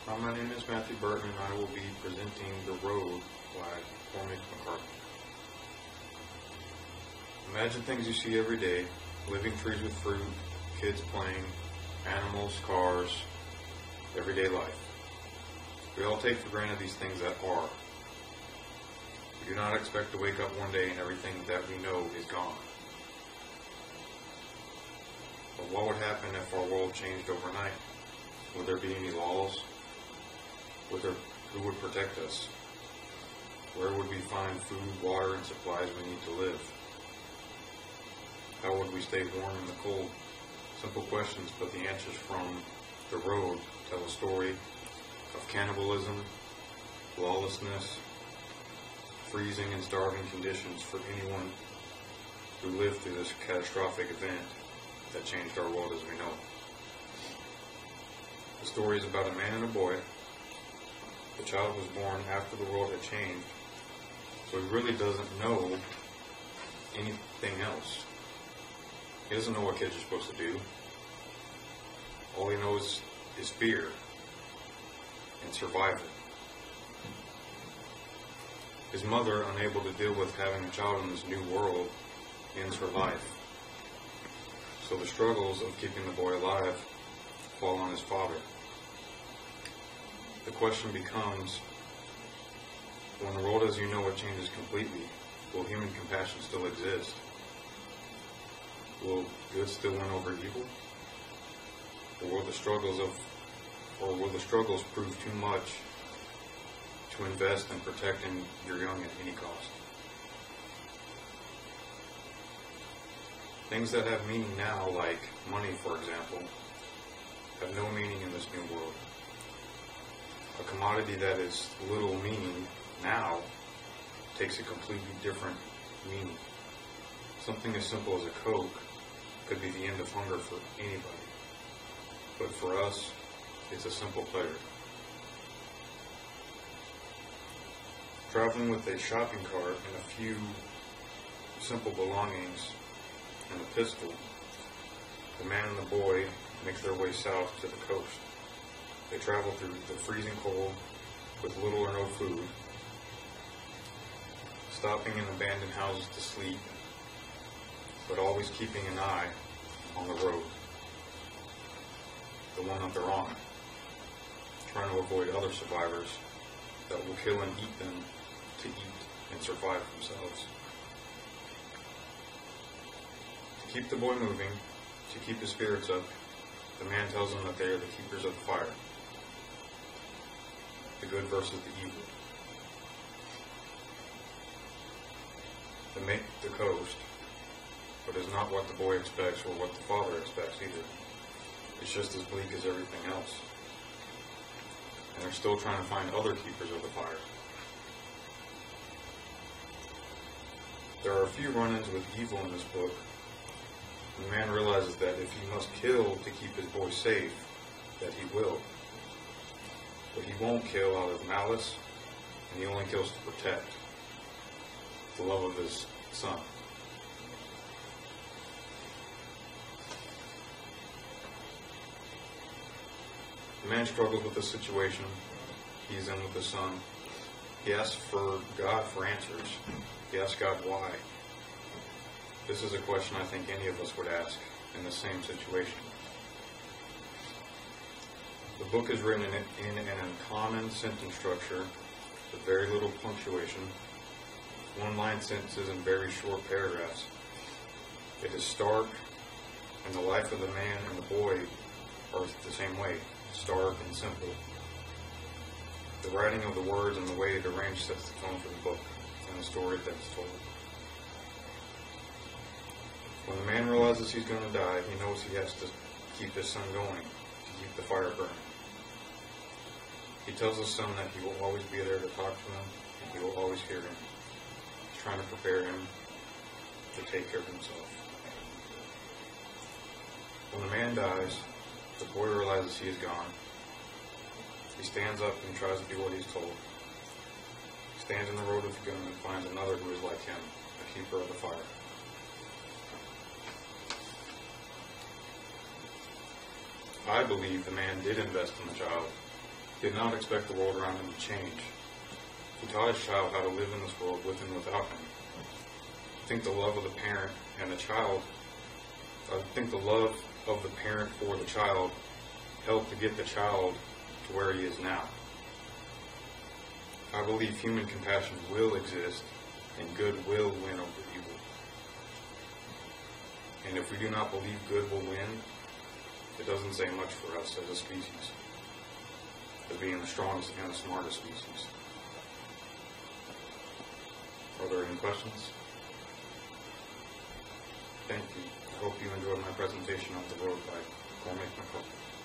Hi, my name is Matthew Burton, and I will be presenting The Road by Cormac McCarthy. Imagine things you see every day: living trees with fruit, kids playing, animals, cars, everyday life. We all take for granted these things that are. We do not expect to wake up one day and everything that we know is gone. But what would happen if our world changed overnight? Would there be any laws? Who would protect us? Where would we find food, water, and supplies we need to live? How would we stay warm in the cold? Simple questions, but the answers from The Road tell a story of cannibalism, lawlessness, freezing and starving conditions for anyone who lived through this catastrophic event that changed our world as we know it. The story is about a man and a boy. The child was born after the world had changed, so he really doesn't know anything else. He doesn't know what kids are supposed to do. All he knows is fear and survival. His mother, unable to deal with having a child in this new world, ends her life. So the struggles of keeping the boy alive fall on his father. The question becomes, when the world as you know it changes completely, will human compassion still exist? Will good still win over evil? Or will the struggles prove too much to invest in protecting your young at any cost? Things that have meaning now, like money, for example, have no meaning in this new world. A commodity that is little meaning now takes a completely different meaning. Something as simple as a Coke could be the end of hunger for anybody. But for us, it's a simple pleasure. Traveling with a shopping cart and a few simple belongings and a pistol, the man and the boy make their way south to the coast. They travel through the freezing cold with little or no food, stopping in abandoned houses to sleep, but always keeping an eye on the road, the one that they're on, trying to avoid other survivors that will kill and eat them to eat and survive themselves. To keep the boy moving, to keep his spirits up, the man tells them that they are the keepers of the fire, the good versus the evil. They make the coast, but it's not what the boy expects or what the father expects either. It's just as bleak as everything else. And they're still trying to find other keepers of the fire. There are a few run-ins with evil in this book. The man realizes that if he must kill to keep his boy safe, that he will. But he won't kill out of malice, and he only kills to protect the love of his son. The man struggles with the situation he's in with his son. He asks for God for answers. He asks God why. This is a question I think any of us would ask in the same situation. The book is written in an uncommon sentence structure with very little punctuation, one-line sentences and very short paragraphs. It is stark, and the life of the man and the boy are the same way, stark and simple. The writing of the words and the way it arranged sets the tone for the book and the story that is told. When the man realizes he's going to die, he knows he has to keep his son going, to keep the fire burning. He tells his son that he will always be there to talk to him, and he will always hear him. He's trying to prepare him to take care of himself. When the man dies, the boy realizes he is gone. He stands up and tries to do what he's told. He stands in the road with the gun and finds another who is like him, a keeper of the fire. I believe the man did invest in the child. did not expect the world around him to change. He taught his child how to live in this world with and without him. I think the love of the parent and the child, I think the love of the parent for the child helped to get the child to where he is now. I believe human compassion will exist and good will win over evil. And if we do not believe good will win, it doesn't say much for us as a species, as being the strongest and the smartest species. Are there any questions? Thank you. I hope you enjoyed my presentation of the road by Cormac McCullough.